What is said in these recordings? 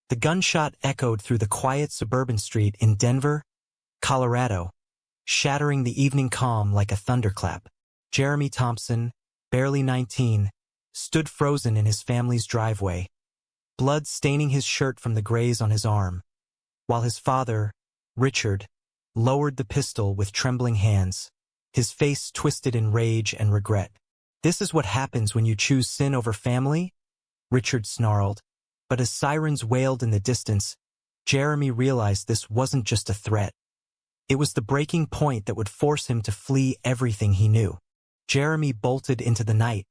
The gunshot echoed through the quiet suburban street in Denver, Colorado, shattering the evening calm like a thunderclap. Jeremy Thompson, barely 19, stood frozen in his family's driveway, blood staining his shirt from the graze on his arm, while his father, Richard, lowered the pistol with trembling hands, his face twisted in rage and regret. "This is what happens when you choose sin over family?" Richard snarled. But as sirens wailed in the distance, Jeremy realized this wasn't just a threat. It was the breaking point that would force him to flee everything he knew. Jeremy bolted into the night,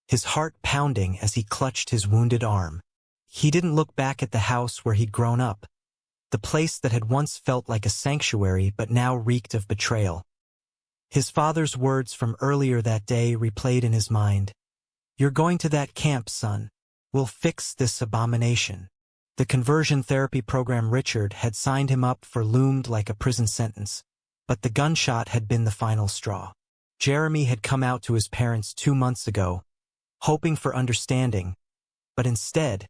his heart pounding as he clutched his wounded arm. He didn't look back at the house where he'd grown up, the place that had once felt like a sanctuary but now reeked of betrayal. His father's words from earlier that day replayed in his mind. "You're going to that camp, son. We'll fix this abomination." The conversion therapy program Richard had signed him up for loomed like a prison sentence, but the gunshot had been the final straw. Jeremy had come out to his parents 2 months ago, hoping for understanding, but instead,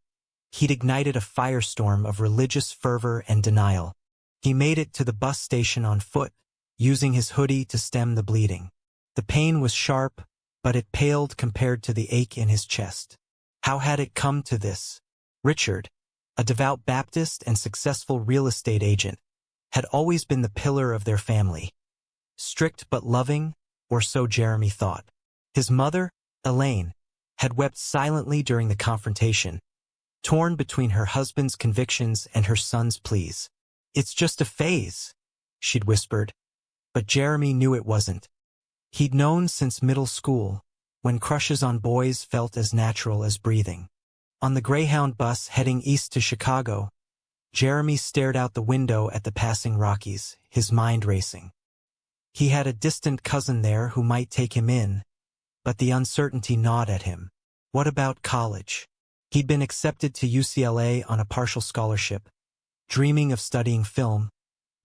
he'd ignited a firestorm of religious fervor and denial. He made it to the bus station on foot, using his hoodie to stem the bleeding. The pain was sharp, but it paled compared to the ache in his chest. How had it come to this? Richard, a devout Baptist and successful real estate agent, had always been the pillar of their family. Strict but loving, or so Jeremy thought. His mother, Elaine, had wept silently during the confrontation, torn between her husband's convictions and her son's pleas. "It's just a phase," she'd whispered. But Jeremy knew it wasn't. He'd known since middle school, when crushes on boys felt as natural as breathing. On the Greyhound bus heading east to Chicago, Jeremy stared out the window at the passing Rockies, his mind racing. He had a distant cousin there who might take him in, but the uncertainty gnawed at him. What about college? He'd been accepted to UCLA on a partial scholarship, dreaming of studying film,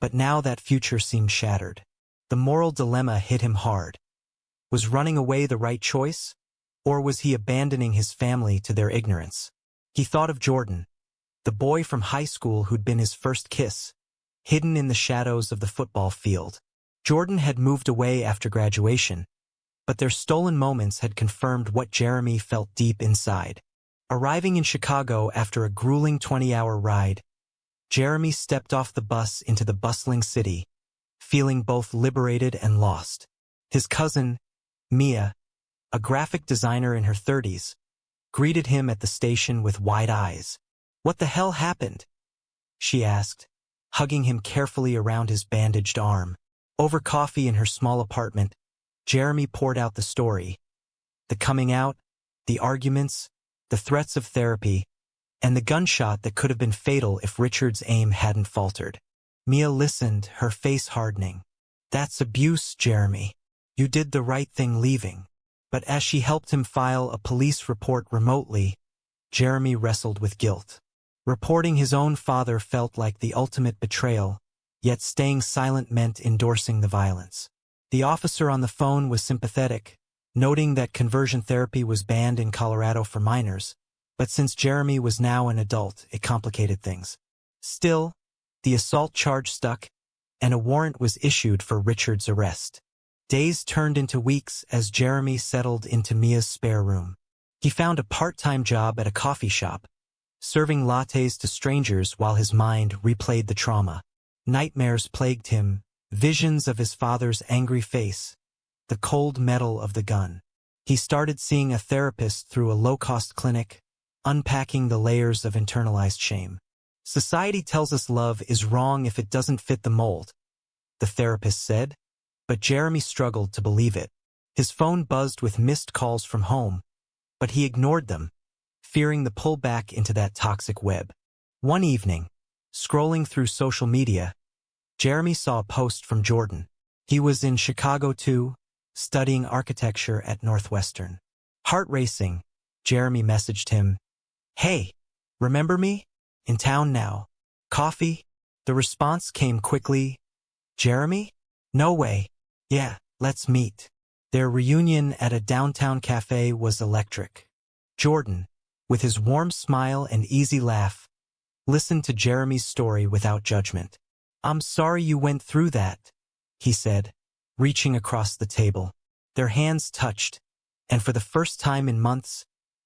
but now that future seemed shattered. The moral dilemma hit him hard. Was running away the right choice, or was he abandoning his family to their ignorance? He thought of Jordan, the boy from high school who'd been his first kiss, hidden in the shadows of the football field. Jordan had moved away after graduation, but their stolen moments had confirmed what Jeremy felt deep inside. Arriving in Chicago after a grueling 20-hour ride, Jeremy stepped off the bus into the bustling city, feeling both liberated and lost. His cousin, Mia, a graphic designer in her 30s, greeted him at the station with wide eyes. "What the hell happened?" she asked, hugging him carefully around his bandaged arm. Over coffee in her small apartment, Jeremy poured out the story. The coming out, the arguments, the threats of therapy, and the gunshot that could have been fatal if Richard's aim hadn't faltered. Mia listened, her face hardening. "That's abuse, Jeremy. You did the right thing leaving." But as she helped him file a police report remotely, Jeremy wrestled with guilt. Reporting his own father felt like the ultimate betrayal, yet staying silent meant endorsing the violence. The officer on the phone was sympathetic, noting that conversion therapy was banned in Colorado for minors, but since Jeremy was now an adult, it complicated things. Still, the assault charge stuck, and a warrant was issued for Richard's arrest. Days turned into weeks as Jeremy settled into Mia's spare room. He found a part-time job at a coffee shop, serving lattes to strangers while his mind replayed the trauma. Nightmares plagued him, visions of his father's angry face, the cold metal of the gun. He started seeing a therapist through a low-cost clinic, unpacking the layers of internalized shame. "Society tells us love is wrong if it doesn't fit the mold," the therapist said. But Jeremy struggled to believe it. His phone buzzed with missed calls from home, but he ignored them, fearing the pull back into that toxic web. One evening, scrolling through social media, Jeremy saw a post from Jordan. He was in Chicago too, studying architecture at Northwestern. Heart racing, Jeremy messaged him, "Hey, remember me? In town now. Coffee?" The response came quickly, "Jeremy? No way. Yeah, let's meet." Their reunion at a downtown cafe was electric. Jordan, with his warm smile and easy laugh, listened to Jeremy's story without judgment. "I'm sorry you went through that," he said, reaching across the table. Their hands touched, and for the first time in months,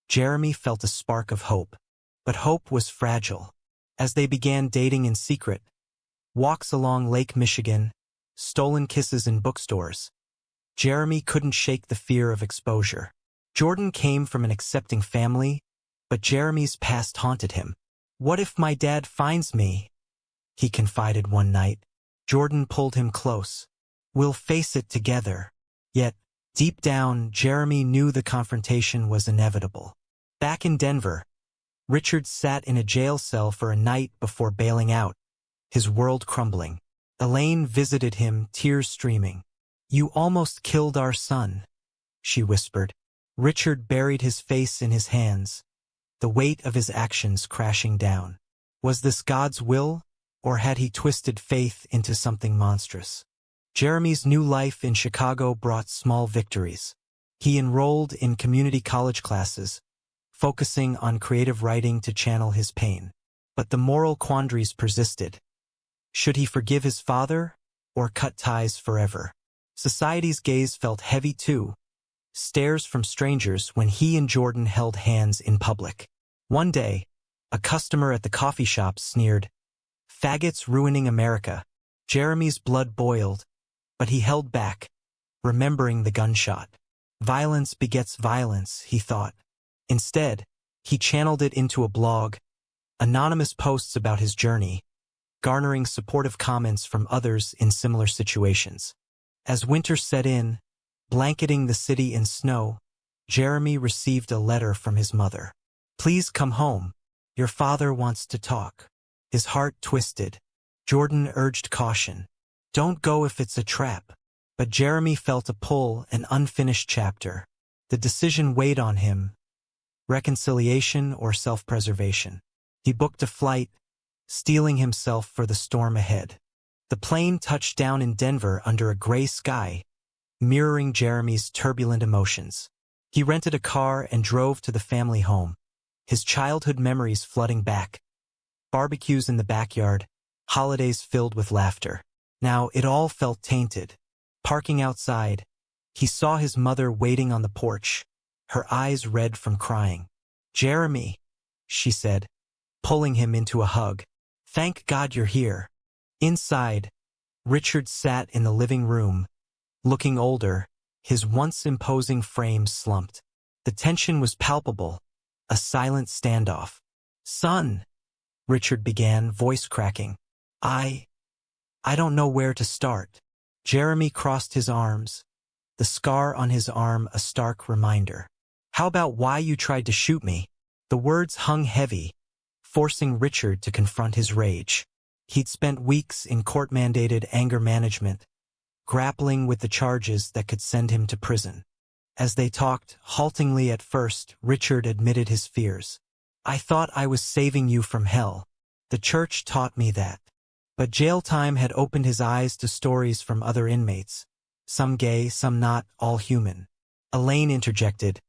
Jeremy felt a spark of hope. But hope was fragile. As they began dating in secret, walks along Lake Michigan, stolen kisses in bookstores, Jeremy couldn't shake the fear of exposure. Jordan came from an accepting family, but Jeremy's past haunted him. "What if my dad finds me?" he confided one night. Jordan pulled him close. "We'll face it together." Yet, deep down, Jeremy knew the confrontation was inevitable. Back in Denver, Richard sat in a jail cell for a night before bailing out, his world crumbling. Elaine visited him, tears streaming. "You almost killed our son," she whispered. Richard buried his face in his hands, the weight of his actions crashing down. Was this God's will, or had he twisted faith into something monstrous? Jeremy's new life in Chicago brought small victories. He enrolled in community college classes, focusing on creative writing to channel his pain. But the moral quandaries persisted. Should he forgive his father, or cut ties forever? Society's gaze felt heavy too. Stares from strangers when he and Jordan held hands in public. One day, a customer at the coffee shop sneered, "Faggots ruining America." Jeremy's blood boiled, but he held back, remembering the gunshot. Violence begets violence, he thought. Instead, he channeled it into a blog, anonymous posts about his journey, garnering supportive comments from others in similar situations. As winter set in, blanketing the city in snow, Jeremy received a letter from his mother. "Please come home. Your father wants to talk." His heart twisted. Jordan urged caution. "Don't go if it's a trap." But Jeremy felt a pull, an unfinished chapter. The decision weighed on him. Reconciliation or self-preservation. He booked a flight, steeling himself for the storm ahead. The plane touched down in Denver under a gray sky, mirroring Jeremy's turbulent emotions. He rented a car and drove to the family home, his childhood memories flooding back. Barbecues in the backyard, holidays filled with laughter. Now it all felt tainted. Parking outside, he saw his mother waiting on the porch, her eyes red from crying. "Jeremy," she said, pulling him into a hug. "Thank God you're here." Inside, Richard sat in the living room, looking older, his once imposing frame slumped. The tension was palpable, a silent standoff. "Son," Richard began, voice cracking. I don't know where to start." Jeremy crossed his arms, the scar on his arm a stark reminder. "How about why you tried to shoot me?" The words hung heavy, forcing Richard to confront his rage. He'd spent weeks in court-mandated anger management, grappling with the charges that could send him to prison. As they talked, haltingly at first, Richard admitted his fears. "I thought I was saving you from hell. The church taught me that." But jail time had opened his eyes to stories from other inmates. Some gay, some not, all human. Elaine interjected,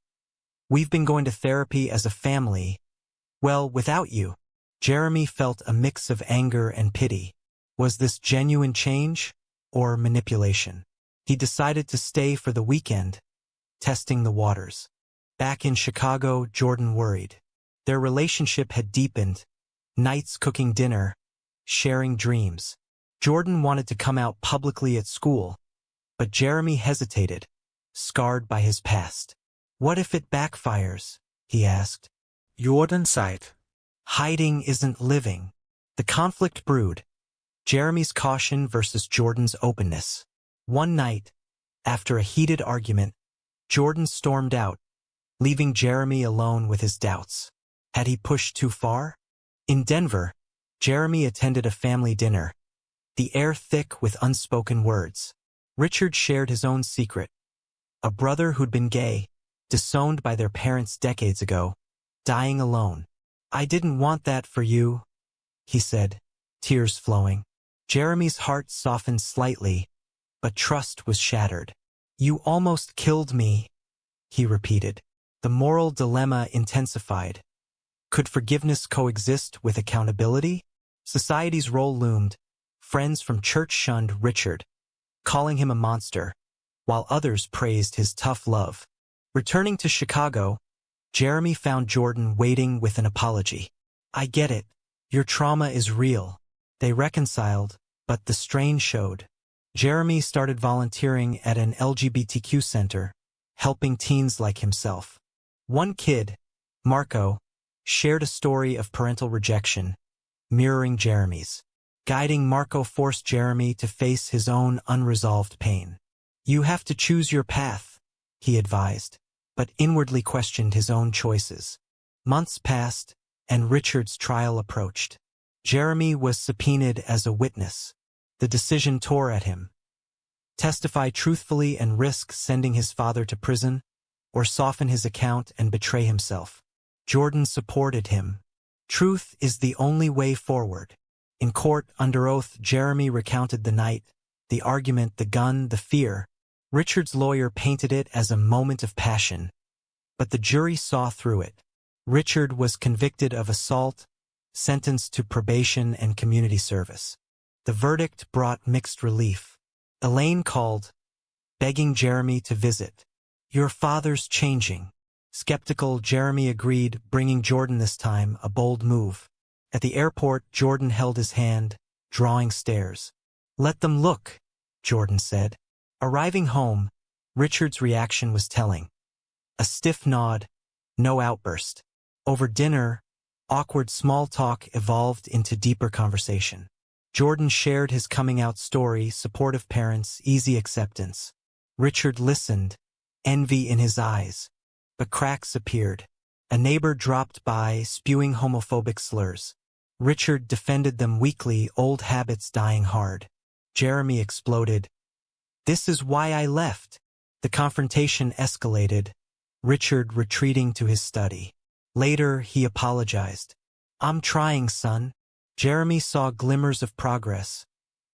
"We've been going to therapy as a family. Well, without you." Jeremy felt a mix of anger and pity. Was this genuine change, or manipulation? He decided to stay for the weekend, testing the waters. Back in Chicago, Jordan worried. Their relationship had deepened, nights cooking dinner, sharing dreams. Jordan wanted to come out publicly at school, but Jeremy hesitated, scarred by his past. "What if it backfires?" he asked. Jordan sighed. Hiding isn't living. The conflict brewed. Jeremy's caution versus Jordan's openness. One night, after a heated argument, Jordan stormed out, leaving Jeremy alone with his doubts. Had he pushed too far? In Denver, Jeremy attended a family dinner, the air thick with unspoken words. Richard shared his own secret. A brother who'd been gay, disowned by their parents decades ago, dying alone. "I didn't want that for you," he said, tears flowing. Jeremy's heart softened slightly, but trust was shattered. "You almost killed me," he repeated. The moral dilemma intensified. Could forgiveness coexist with accountability? Society's role loomed. Friends from church shunned Richard, calling him a monster, while others praised his tough love. Returning to Chicago, Jeremy found Jordan waiting with an apology. "I get it. Your trauma is real." They reconciled, but the strain showed. Jeremy started volunteering at an LGBTQ center, helping teens like himself. One kid, Marco, shared a story of parental rejection, mirroring Jeremy's. Guiding Marco forced Jeremy to face his own unresolved pain. "You have to choose your path," he advised, but inwardly questioned his own choices. Months passed, and Richard's trial approached. Jeremy was subpoenaed as a witness. The decision tore at him. Testify truthfully and risk sending his father to prison, or soften his account and betray himself. Jordan supported him. Truth is the only way forward. In court, under oath, Jeremy recounted the night, the argument, the gun, the fear. Richard's lawyer painted it as a moment of passion, but the jury saw through it. Richard was convicted of assault, sentenced to probation and community service. The verdict brought mixed relief. Elaine called, begging Jeremy to visit. "Your father's changing." Skeptical, Jeremy agreed, bringing Jordan this time, a bold move. At the airport, Jordan held his hand, drawing stares. "Let them look," Jordan said. Arriving home, Richard's reaction was telling. A stiff nod, no outburst. Over dinner, awkward small talk evolved into deeper conversation. Jordan shared his coming-out story, supportive parents, easy acceptance. Richard listened, envy in his eyes. But cracks appeared. A neighbor dropped by, spewing homophobic slurs. Richard defended them weakly, old habits dying hard. Jeremy exploded. "This is why I left." The confrontation escalated, Richard retreating to his study. Later, he apologized. "I'm trying, son." Jeremy saw glimmers of progress,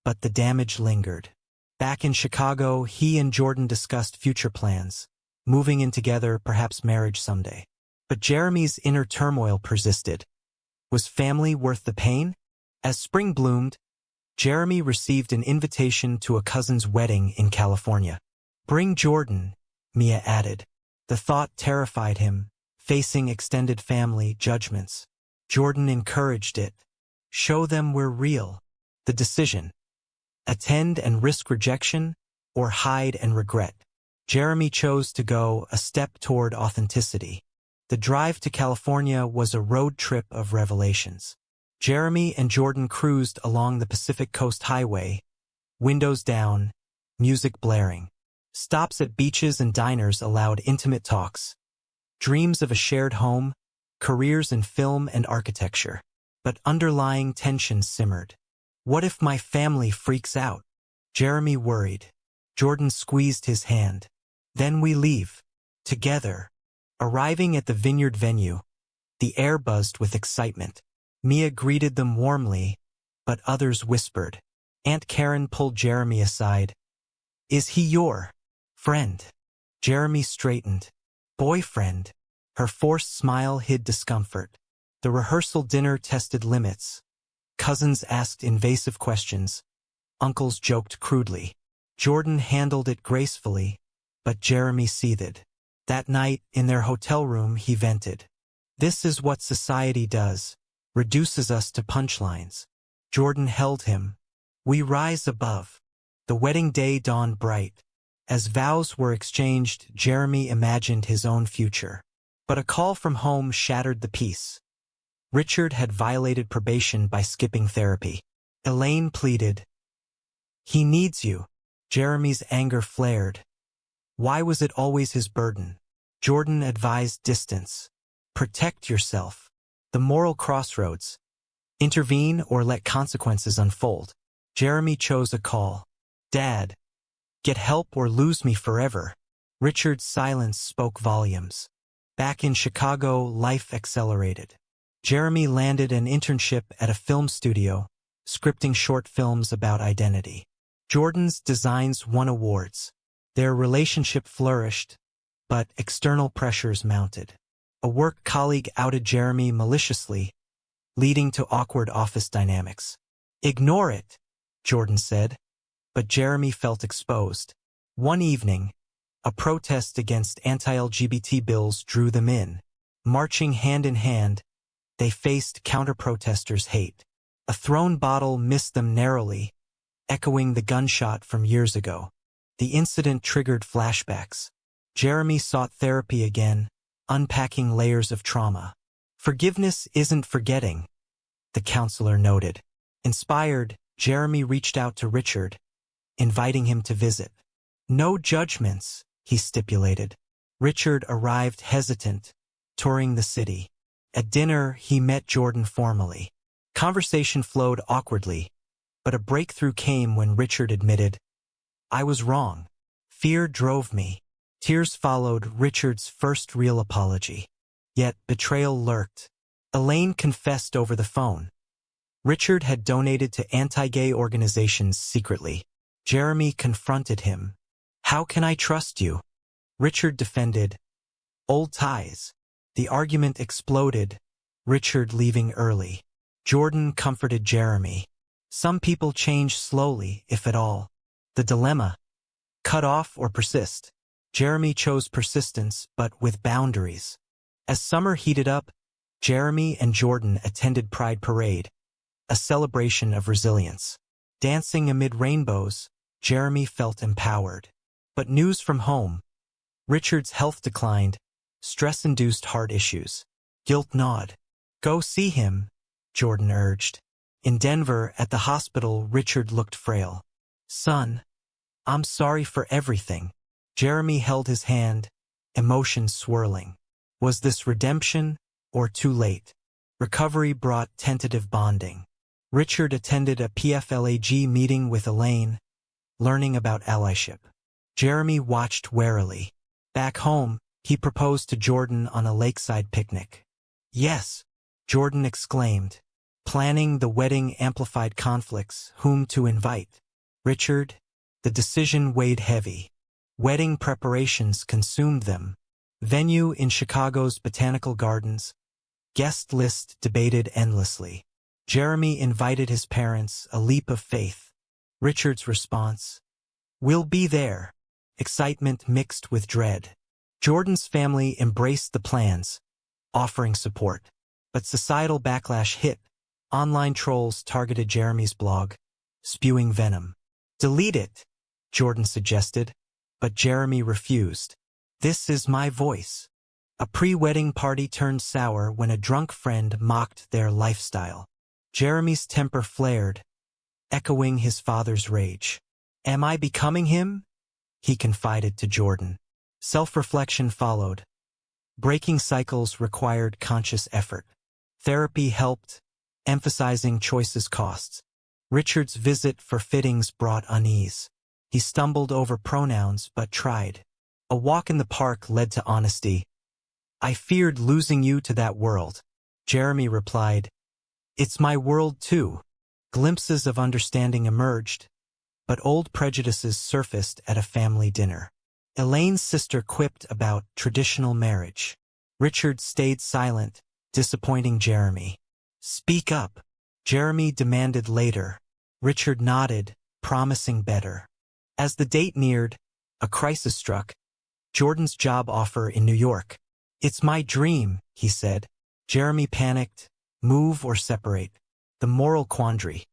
but the damage lingered. Back in Chicago, he and Jordan discussed future plans, moving in together, perhaps marriage someday. But Jeremy's inner turmoil persisted. Was family worth the pain? As spring bloomed, Jeremy received an invitation to a cousin's wedding in California. "Bring Jordan," Mia added. The thought terrified him, facing extended family judgments. Jordan encouraged it. "Show them we're real." The decision: attend and risk rejection, or hide and regret. Jeremy chose to go, a step toward authenticity. The drive to California was a road trip of revelations. Jeremy and Jordan cruised along the Pacific Coast Highway, windows down, music blaring. Stops at beaches and diners allowed intimate talks. Dreams of a shared home, careers in film and architecture. But underlying tension simmered. What if my family freaks out? Jeremy worried. Jordan squeezed his hand. Then we leave. Together. Arriving at the vineyard venue, the air buzzed with excitement. Mia greeted them warmly, but others whispered. Aunt Karen pulled Jeremy aside. "Is he your friend?" Jeremy straightened. "Boyfriend." Her forced smile hid discomfort. The rehearsal dinner tested limits. Cousins asked invasive questions. Uncles joked crudely. Jordan handled it gracefully, but Jeremy seethed. That night, in their hotel room, he vented. "This is what society does, reduces us to punchlines." Jordan held him. "We rise above." The wedding day dawned bright. As vows were exchanged, Jeremy imagined his own future. But a call from home shattered the peace. Richard had violated probation by skipping therapy. Elaine pleaded. "He needs you." Jeremy's anger flared. Why was it always his burden? Jordan advised distance. Protect yourself. The moral crossroads. Intervene or let consequences unfold. Jeremy chose a call. "Dad, get help or lose me forever." Richard's silence spoke volumes. Back in Chicago, life accelerated. Jeremy landed an internship at a film studio, scripting short films about identity. Jordan's designs won awards. Their relationship flourished, but external pressures mounted. A work colleague outed Jeremy maliciously, leading to awkward office dynamics. "Ignore it," Jordan said, but Jeremy felt exposed. One evening, a protest against anti-LGBT bills drew them in. Marching hand in hand, they faced counter-protesters' hate. A thrown bottle missed them narrowly, echoing the gunshot from years ago. The incident triggered flashbacks. Jeremy sought therapy again, unpacking layers of trauma. "Forgiveness isn't forgetting," the counselor noted. Inspired, Jeremy reached out to Richard, inviting him to visit. "No judgments," he stipulated. Richard arrived hesitant, touring the city. At dinner, he met Jordan formally. Conversation flowed awkwardly, but a breakthrough came when Richard admitted, "I was wrong. Fear drove me." Tears followed Richard's first real apology. Yet betrayal lurked. Elaine confessed over the phone. Richard had donated to anti-gay organizations secretly. Jeremy confronted him. "How can I trust you?" Richard defended, "Old ties." The argument exploded, Richard leaving early. Jordan comforted Jeremy. "Some people change slowly, if at all." The dilemma: cut off or persist. Jeremy chose persistence, but with boundaries. As summer heated up, Jeremy and Jordan attended Pride Parade, a celebration of resilience. Dancing amid rainbows, Jeremy felt empowered. But news from home: Richard's health declined, stress-induced heart issues. Guilt gnawed. "Go see him," Jordan urged. In Denver, at the hospital, Richard looked frail. "Son, I'm sorry for everything." Jeremy held his hand, emotions swirling. Was this redemption, or too late? Recovery brought tentative bonding. Richard attended a PFLAG meeting with Elaine, learning about allyship. Jeremy watched warily. Back home, he proposed to Jordan on a lakeside picnic. "Yes," Jordan exclaimed. Planning the wedding amplified conflicts, whom to invite. Richard, the decision weighed heavy. Wedding preparations consumed them. Venue in Chicago's Botanical Gardens. Guest list debated endlessly. Jeremy invited his parents, a leap of faith. Richard's response: "We'll be there." Excitement mixed with dread. Jordan's family embraced the plans, offering support. But societal backlash hit. Online trolls targeted Jeremy's blog, spewing venom. "Delete it," Jordan suggested, but Jeremy refused. "This is my voice." A pre-wedding party turned sour when a drunk friend mocked their lifestyle. Jeremy's temper flared, echoing his father's rage. "Am I becoming him?" he confided to Jordan. Self-reflection followed. Breaking cycles required conscious effort. Therapy helped, emphasizing choices costs. Richard's visit for fittings brought unease. He stumbled over pronouns but tried. A walk in the park led to honesty. "I feared losing you to that world." Jeremy replied, "It's my world too." Glimpses of understanding emerged, but old prejudices surfaced at a family dinner. Elaine's sister quipped about traditional marriage. Richard stayed silent, disappointing Jeremy. "Speak up," Jeremy demanded later. Richard nodded, promising better. As the date neared, a crisis struck. Jordan's job offer in New York. "It's my dream," he said. Jeremy panicked. Move or separate? The moral quandary.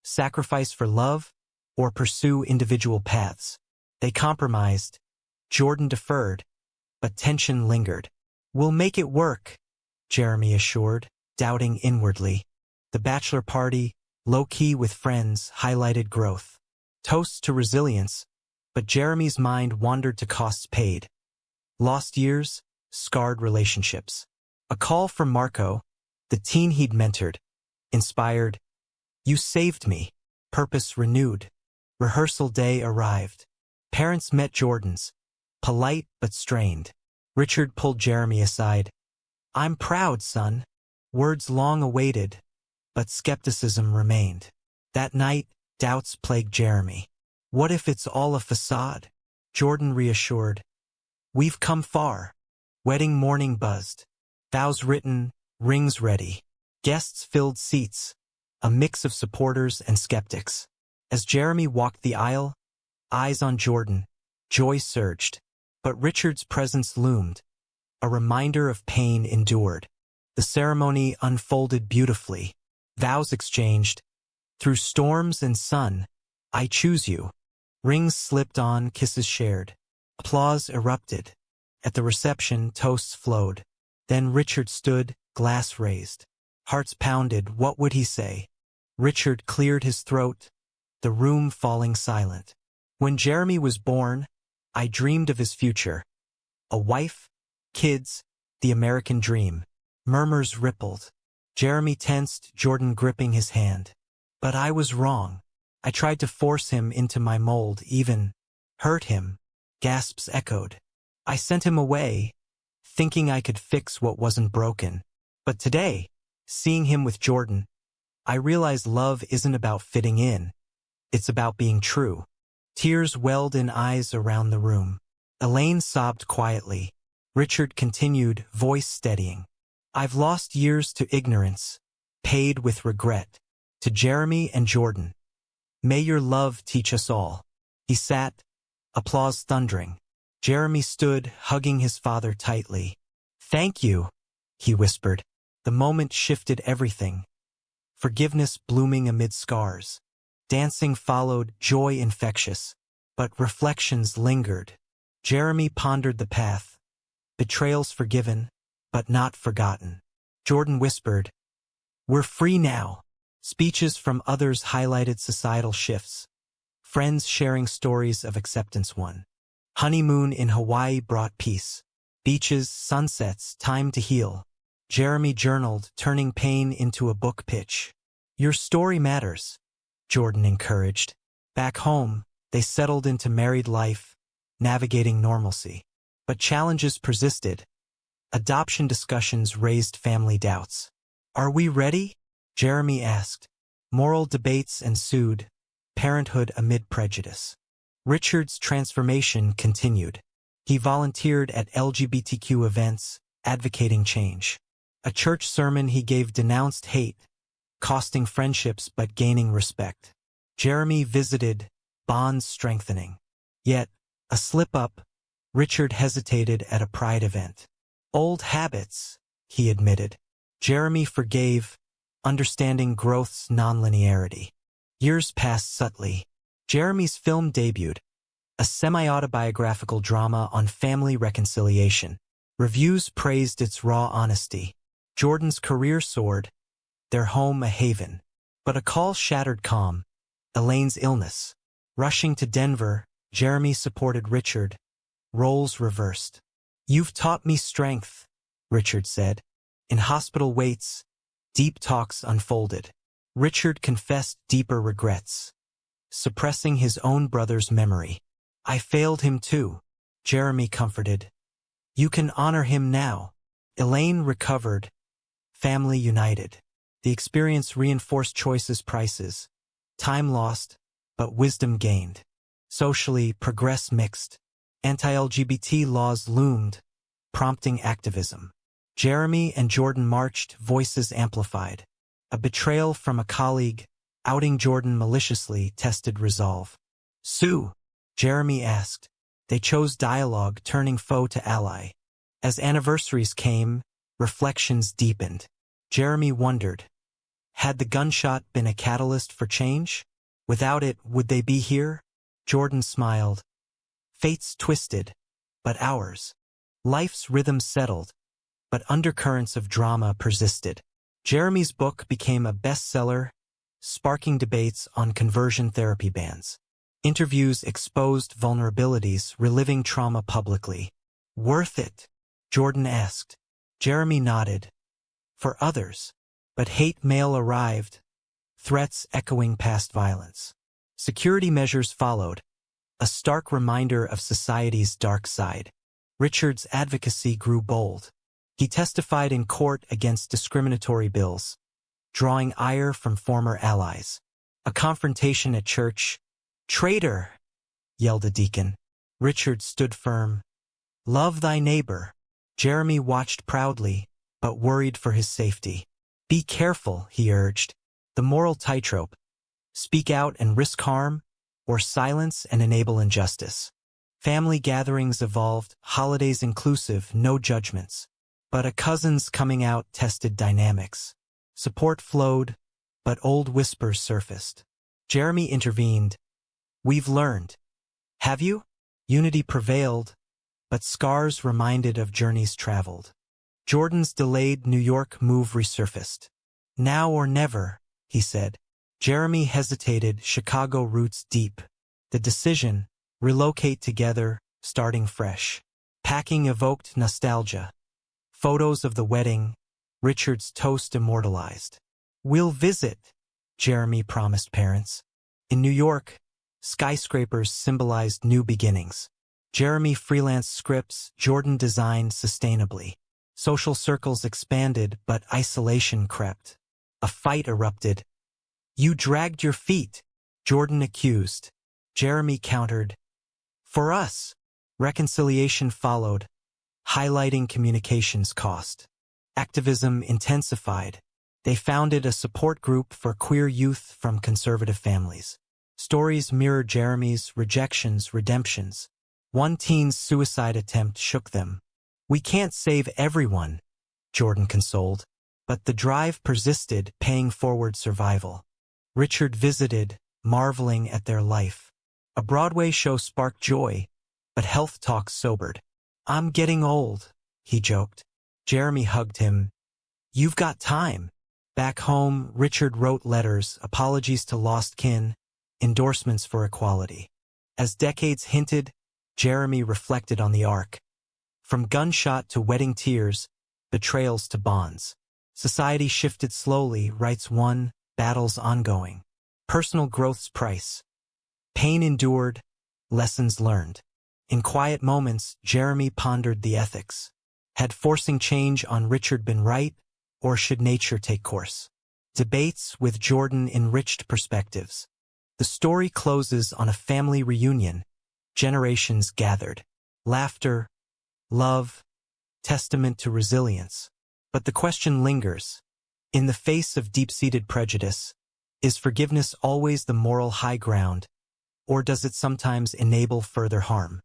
Sacrifice for love, or pursue individual paths? They compromised. Jordan deferred, but tension lingered. "We'll make it work," Jeremy assured, doubting inwardly. The bachelor party, low-key with friends, highlighted growth. Toasts to resilience, but Jeremy's mind wandered to costs paid. Lost years, scarred relationships. A call from Marco, the teen he'd mentored. Inspired, "You saved me." Purpose renewed. Rehearsal day arrived. Parents met Jordan's, polite but strained. Richard pulled Jeremy aside. "I'm proud, son." Words long awaited, but skepticism remained. That night, doubts plagued Jeremy. "What if it's all a facade?" Jordan reassured. "We've come far." Wedding morning buzzed. Vows written, rings ready. Guests filled seats, a mix of supporters and skeptics. As Jeremy walked the aisle, eyes on Jordan, joy surged. But Richard's presence loomed, a reminder of pain endured. The ceremony unfolded beautifully. Vows exchanged. Through storms and sun, I choose you. Rings slipped on, kisses shared. Applause erupted. At the reception, toasts flowed. Then Richard stood, glass raised. Hearts pounded, what would he say? Richard cleared his throat, the room falling silent. When Jeremy was born, I dreamed of his future. A wife, kids, the American dream. Murmurs rippled. Jeremy tensed, Jordan gripping his hand. But I was wrong. I tried to force him into my mold, even hurt him. Gasps echoed. I sent him away, thinking I could fix what wasn't broken. But today, seeing him with Jordan, I realized love isn't about fitting in. It's about being true. Tears welled in eyes around the room. Elaine sobbed quietly. Richard continued, voice steadying. I've lost years to ignorance, paid with regret. To Jeremy and Jordan, may your love teach us all. He sat, applause thundering. Jeremy stood, hugging his father tightly. Thank you, he whispered. The moment shifted everything. Forgiveness blooming amid scars. Dancing followed, joy infectious. But reflections lingered. Jeremy pondered the path. Betrayals forgiven, but not forgotten. Jordan whispered, we're free now. Speeches from others highlighted societal shifts. Friends sharing stories of acceptance won. Honeymoon in Hawaii brought peace. Beaches, sunsets, time to heal. Jeremy journaled, turning pain into a book pitch. Your story matters, Jordan encouraged. Back home, they settled into married life, navigating normalcy. But challenges persisted. Adoption discussions raised family doubts. Are we ready? Jeremy asked. Moral debates ensued, parenthood amid prejudice. Richard's transformation continued. He volunteered at LGBTQ events, advocating change. A church sermon he gave denounced hate, costing friendships but gaining respect. Jeremy visited, bonds strengthening. Yet, a slip-up, Richard hesitated at a pride event. Old habits, he admitted. Jeremy forgave, understanding growth's nonlinearity. Years passed subtly. Jeremy's film debuted, a semi-autobiographical drama on family reconciliation. Reviews praised its raw honesty. Jordan's career soared, their home a haven. But a call shattered calm, Elaine's illness. Rushing to Denver, Jeremy supported Richard, roles reversed. You've taught me strength, Richard said. In hospital waits, deep talks unfolded. Richard confessed deeper regrets, suppressing his own brother's memory. I failed him too, Jeremy comforted. You can honor him now. Elaine recovered, family united. The experience reinforced choices prices. Time lost, but wisdom gained. Socially, progress mixed. Anti-LGBT laws loomed, prompting activism. Jeremy and Jordan marched, voices amplified. A betrayal from a colleague, outing Jordan maliciously, tested resolve. Sue, Jeremy asked. They chose dialogue, turning foe to ally. As anniversaries came, reflections deepened. Jeremy wondered, had the gunshot been a catalyst for change? Without it, would they be here? Jordan smiled. Fates twisted, but ours. Life's rhythm settled, but undercurrents of drama persisted. Jeremy's book became a bestseller, sparking debates on conversion therapy bans. Interviews exposed vulnerabilities, reliving trauma publicly. Worth it? Jordan asked. Jeremy nodded. For others. But hate mail arrived, threats echoing past violence. Security measures followed, a stark reminder of society's dark side. Richard's advocacy grew bold. He testified in court against discriminatory bills, drawing ire from former allies. A confrontation at church. Traitor, yelled a deacon. Richard stood firm. Love thy neighbor. Jeremy watched proudly, but worried for his safety. Be careful, he urged. The moral tightrope. Speak out and risk harm, or silence and enable injustice. Family gatherings evolved, holidays inclusive, no judgments. But a cousin's coming out tested dynamics. Support flowed, but old whispers surfaced. Jeremy intervened. We've learned. Have you? Unity prevailed, but scars reminded of journeys traveled. Jordan's delayed New York move resurfaced. Now or never, he said. Jeremy hesitated, Chicago roots deep. The decision, relocate together, starting fresh. Packing evoked nostalgia. Photos of the wedding, Richard's toast immortalized. We'll visit, Jeremy promised parents. In New York, skyscrapers symbolized new beginnings. Jeremy freelanced scripts, Jordan designed sustainably. Social circles expanded, but isolation crept. A fight erupted. You dragged your feet, Jordan accused. Jeremy countered. For us, reconciliation followed, highlighting communications cost. Activism intensified. They founded a support group for queer youth from conservative families. Stories mirrored Jeremy's rejections, redemptions. One teen's suicide attempt shook them. We can't save everyone, Jordan consoled, but the drive persisted, paying forward survival. Richard visited, marveling at their life. A Broadway show sparked joy, but health talks sobered. I'm getting old, he joked. Jeremy hugged him. You've got time. Back home, Richard wrote letters, apologies to lost kin, endorsements for equality. As decades hinted, Jeremy reflected on the arc. From gunshot to wedding tears, betrayals to bonds. Society shifted slowly, rights won, battles ongoing. Personal growth's price. Pain endured, lessons learned. In quiet moments, Jeremy pondered the ethics. Had forcing change on Richard been right, or should nature take course? Debates with Jordan enriched perspectives. The story closes on a family reunion. Generations gathered. Laughter, love, testament to resilience. But the question lingers. In the face of deep-seated prejudice, is forgiveness always the moral high ground, or does it sometimes enable further harm?